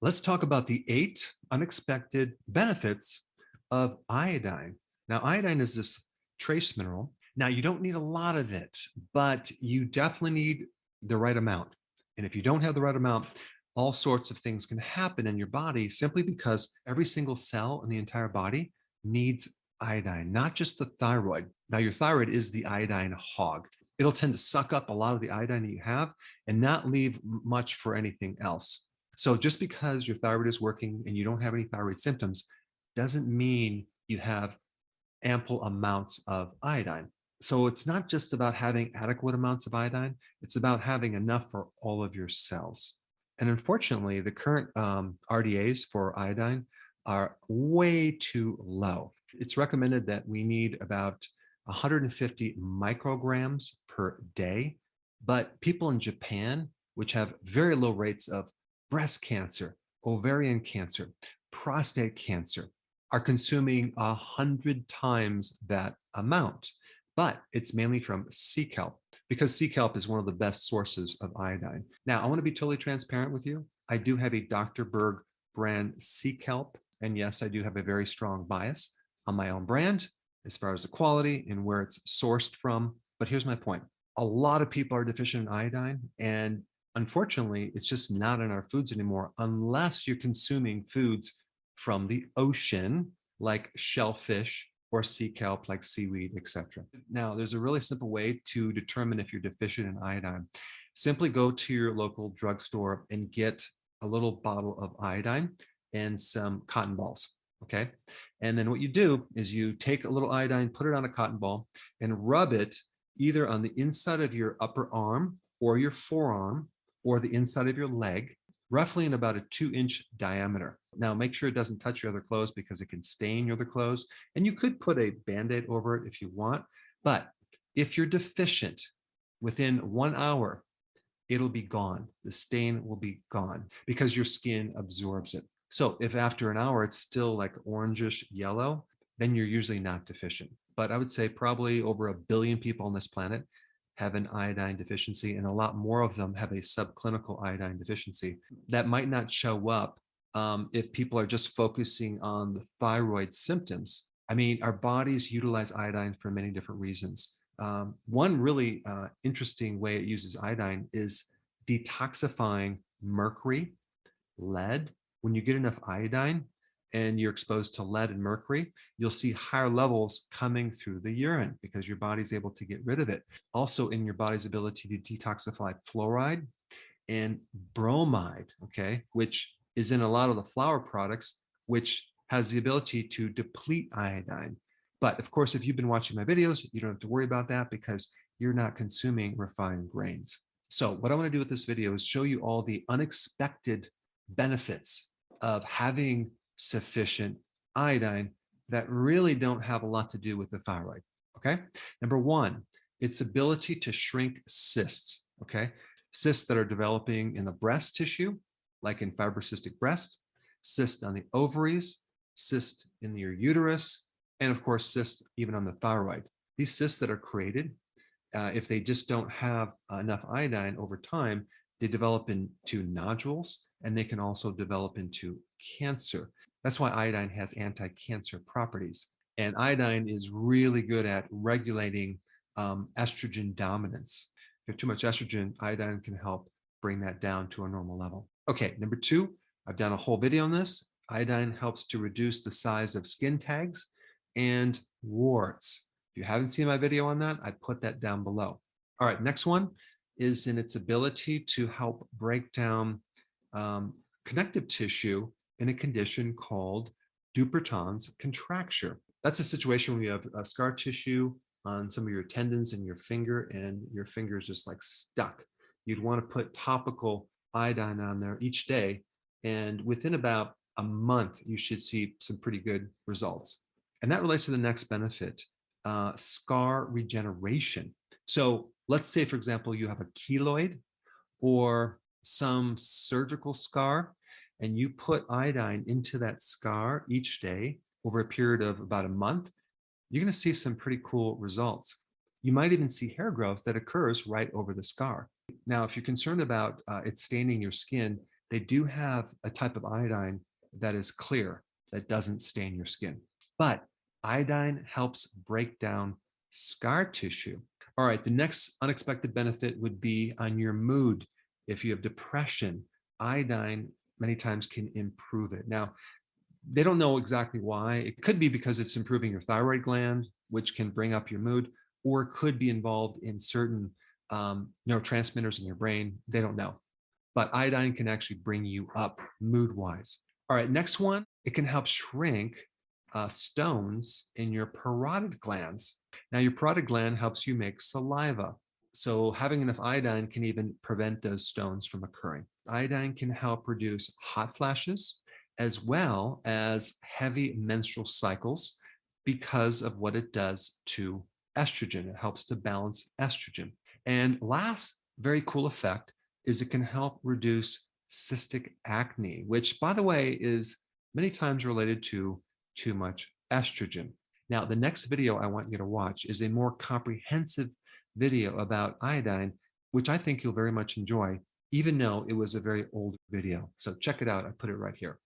Let's talk about the 8 unexpected benefits of iodine. Now, iodine is this trace mineral. Now, you don't need a lot of it, but you definitely need the right amount. And if you don't have the right amount, all sorts of things can happen in your body simply because every single cell in the entire body needs iodine, not just the thyroid. Now, your thyroid is the iodine hog. It'll tend to suck up a lot of the iodine that you have and not leave much for anything else. So just because your thyroid is working and you don't have any thyroid symptoms doesn't mean you have ample amounts of iodine. So it's not just about having adequate amounts of iodine, it's about having enough for all of your cells. And unfortunately, the current RDAs for iodine are way too low. It's recommended that we need about 150 micrograms per day, but people in Japan, which have very low rates of breast cancer, ovarian cancer, prostate cancer, are consuming 100 times that amount. But it's mainly from sea kelp because sea kelp is one of the best sources of iodine. Now, I want to be totally transparent with you. I do have a Dr. Berg brand sea kelp. And yes, I do have a very strong bias on my own brand as far as the quality and where it's sourced from. But here's my point. A lot of people are deficient in iodine, and unfortunately, it's just not in our foods anymore unless you're consuming foods from the ocean, like shellfish or sea kelp, like seaweed, etc. Now, there's a really simple way to determine if you're deficient in iodine. Simply go to your local drugstore and get a little bottle of iodine and some cotton balls. Okay. And then what you do is you take a little iodine, put it on a cotton ball, and rub it either on the inside of your upper arm or your forearm or the inside of your leg, roughly in about a 2-inch diameter. Now, make sure it doesn't touch your other clothes because it can stain your other clothes. And you could put a Band-Aid over it if you want. But if you're deficient, within 1 hour, it'll be gone. The stain will be gone because your skin absorbs it. So if after an hour it's still like orangish yellow, then you're usually not deficient. But I would say probably over 1 billion people on this planet have an iodine deficiency, and a lot more of them have a subclinical iodine deficiency that might not show up if people are just focusing on the thyroid symptoms. I mean, our bodies utilize iodine for many different reasons. One really interesting way it uses iodine is detoxifying mercury, lead. When you get enough iodine and you're exposed to lead and mercury, you'll see higher levels coming through the urine because your body's able to get rid of it. Also, in your body's ability to detoxify fluoride and bromide, okay, which is in a lot of the flour products, which has the ability to deplete iodine. But of course, if you've been watching my videos, you don't have to worry about that because you're not consuming refined grains. So what I want to do with this video is show you all the unexpected benefits of having sufficient iodine that really don't have a lot to do with the thyroid. Okay. Number one, its ability to shrink cysts. Okay. Cysts that are developing in the breast tissue, like in fibrocystic breast, cysts on the ovaries, cysts in your uterus, and of course, cysts even on the thyroid. These cysts that are created, if they just don't have enough iodine over time, they develop into nodules, and they can also develop into cancer. That's why iodine has anti-cancer properties. And iodine is really good at regulating estrogen dominance. If you have too much estrogen, iodine can help bring that down to a normal level. Okay, number two, I've done a whole video on this. Iodine helps to reduce the size of skin tags and warts. If you haven't seen my video on that, I put that down below. All right, next one is in its ability to help break down connective tissue in a condition called Dupuytren's contracture. That's a situation where you have scar tissue on some of your tendons in your finger and your finger is just like stuck. You'd want to put topical iodine on there each day, and within about a month, you should see some pretty good results. And that relates to the next benefit, scar regeneration. So let's say, for example, you have a keloid or some surgical scar, and you put iodine into that scar each day over a period of about a month, you're going to see some pretty cool results. You might even see hair growth that occurs right over the scar. Now, if you're concerned about it staining your skin, they do have a type of iodine that is clear, that doesn't stain your skin. But iodine helps break down scar tissue. All right, the next unexpected benefit would be on your mood. If you have depression, iodine many times can improve it. Now, they don't know exactly why. It could be because it's improving your thyroid gland, which can bring up your mood, or it could be involved in certain neurotransmitters in your brain. They don't know. But iodine can actually bring you up mood-wise. All right, next one, it can help shrink stones in your parotid glands. Now, your parotid gland helps you make saliva. So having enough iodine can even prevent those stones from occurring. Iodine can help reduce hot flashes as well as heavy menstrual cycles because of what it does to estrogen. It helps to balance estrogen. And last very cool effect is it can help reduce cystic acne, which, by the way, is many times related to too much estrogen. Now, the next video I want you to watch is a more comprehensive video about iodine, which I think you'll very much enjoy, even though it was a very old video. So check it out. I put it right here.